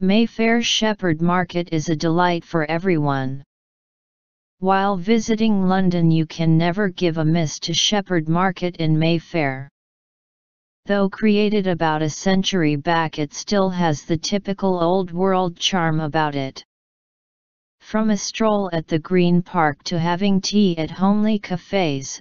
Mayfair Shepherd Market is a delight for everyone. While visiting London, you can never give a miss to Shepherd Market in Mayfair. Though created about a century back, it still has the typical old world charm about it. From a stroll at the Green Park to having tea at homely cafes,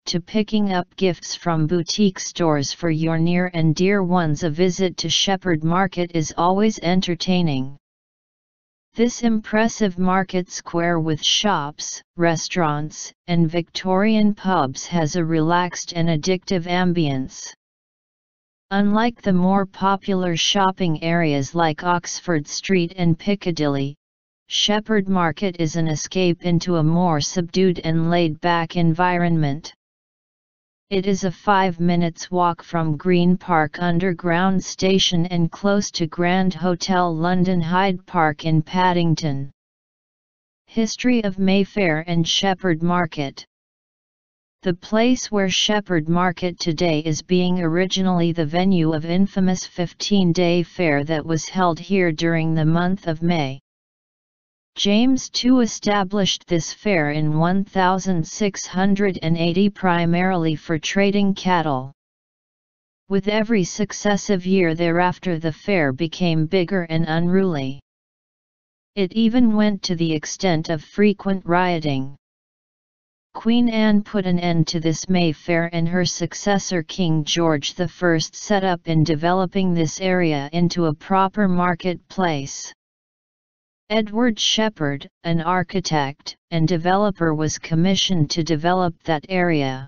to picking up gifts from boutique stores for your near and dear ones, a visit to Shepherd Market is always entertaining. This impressive market square with shops, restaurants, and Victorian pubs has a relaxed and addictive ambience. Unlike the more popular shopping areas like Oxford Street and Piccadilly, Shepherd Market is an escape into a more subdued and laid-back environment. It is a 5 minutes walk from Green Park Underground Station and close to Grand Hotel London Hyde Park in Paddington. History of Mayfair and Shepherd Market. The place where Shepherd Market today is being originally the venue of infamous 15-day fair that was held here during the month of May. James II established this fair in 1680 primarily for trading cattle. With every successive year thereafter, the fair became bigger and unruly. It even went to the extent of frequent rioting. Queen Anne put an end to this Mayfair, and her successor King George I set up in developing this area into a proper marketplace. Edward Shepherd, an architect and developer, was commissioned to develop that area.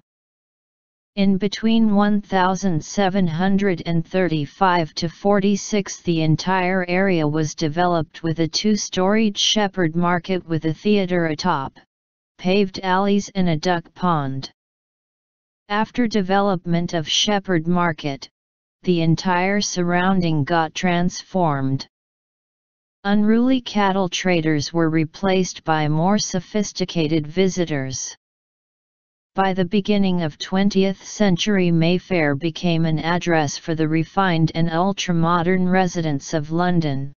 In between 1735 to 46, the entire area was developed with a two-storied Shepherd Market with a theatre atop, paved alleys and a duck pond. After development of Shepherd Market, the entire surrounding got transformed. Unruly cattle traders were replaced by more sophisticated visitors. By the beginning of 20th century, Mayfair became an address for the refined and ultra-modern residents of London.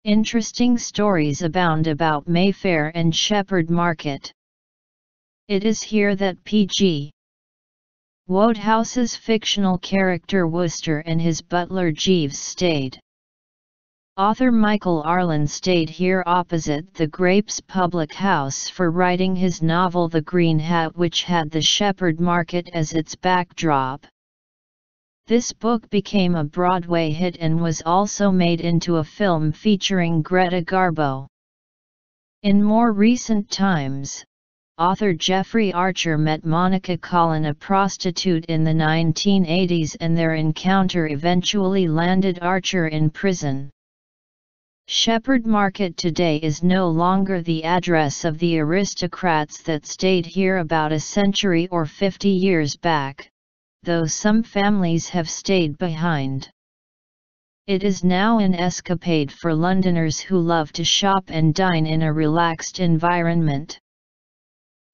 Interesting stories abound about Mayfair and Shepherd Market. It is here that P.G. Wodehouse's fictional character Wooster and his butler Jeeves stayed. Author Michael Arlen stayed here opposite the Grapes public house for writing his novel The Green Hat, which had the Shepherd Market as its backdrop. This book became a Broadway hit and was also made into a film featuring Greta Garbo. In more recent times, author Jeffrey Archer met Monica Collin, a prostitute, in the 1980s, and their encounter eventually landed Archer in prison. Shepherd Market today is no longer the address of the aristocrats that stayed here about a century or 50 years back, though some families have stayed behind. It is now an escapade for Londoners who love to shop and dine in a relaxed environment.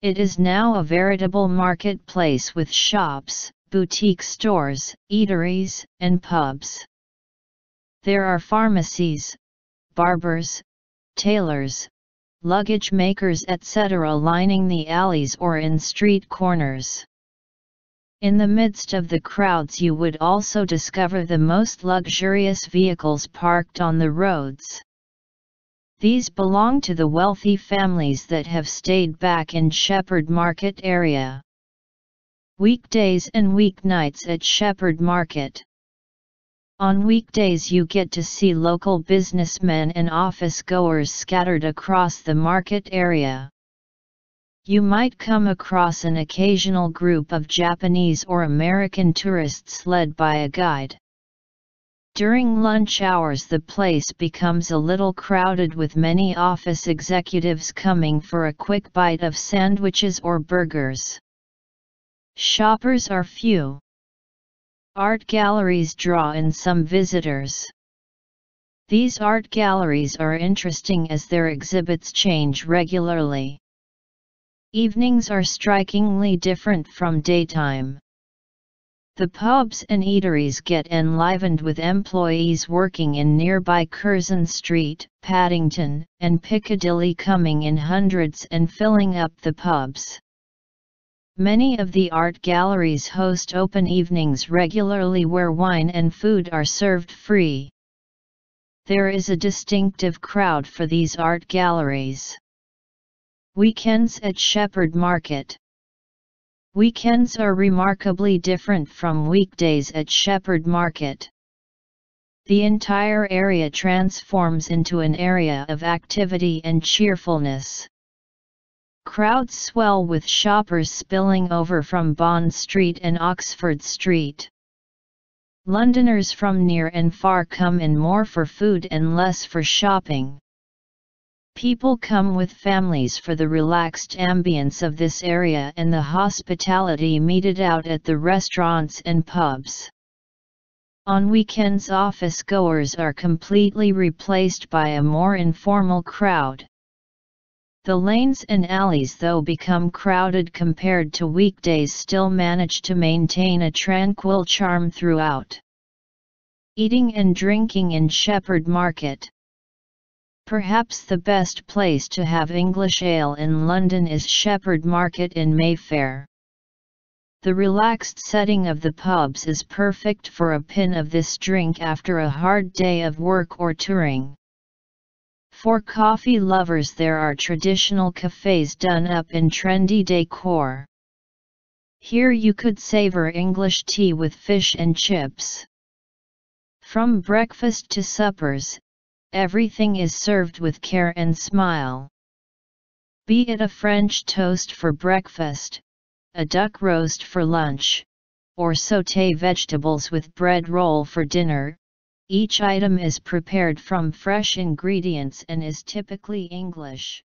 It is now a veritable marketplace with shops, boutique stores, eateries, and pubs. There are pharmacies, barbers, tailors, luggage makers, etc. lining the alleys or in street corners. In the midst of the crowds you would also discover the most luxurious vehicles parked on the roads. These belong to the wealthy families that have stayed back in Shepherd Market area. Weekdays and weeknights at Shepherd Market. On weekdays you get to see local businessmen and office goers scattered across the market area. You might come across an occasional group of Japanese or American tourists led by a guide. During lunch hours the place becomes a little crowded, with many office executives coming for a quick bite of sandwiches or burgers. Shoppers are few. Art galleries draw in some visitors. These art galleries are interesting as their exhibits change regularly. Evenings are strikingly different from daytime. The pubs and eateries get enlivened with employees working in nearby Curzon Street, Paddington, and Piccadilly coming in hundreds and filling up the pubs. Many of the art galleries host open evenings regularly where wine and food are served free. There is a distinctive crowd for these art galleries. Weekends at Shepherd Market. Weekends are remarkably different from weekdays at Shepherd Market. The entire area transforms into an area of activity and cheerfulness. Crowds swell with shoppers spilling over from Bond Street and Oxford Street. Londoners from near and far come in more for food and less for shopping. People come with families for the relaxed ambience of this area and the hospitality meted out at the restaurants and pubs. On weekends, office goers are completely replaced by a more informal crowd. The lanes and alleys, though become crowded compared to weekdays, still manage to maintain a tranquil charm throughout. Eating and drinking in Shepherd Market. Perhaps the best place to have English ale in London is Shepherd Market in Mayfair. The relaxed setting of the pubs is perfect for a pint of this drink after a hard day of work or touring. For coffee lovers, there are traditional cafes done up in trendy decor. Here you could savor English tea with fish and chips. From breakfast to suppers, everything is served with care and smile. Be it a French toast for breakfast, a duck roast for lunch, or sauté vegetables with bread roll for dinner, each item is prepared from fresh ingredients and is typically English.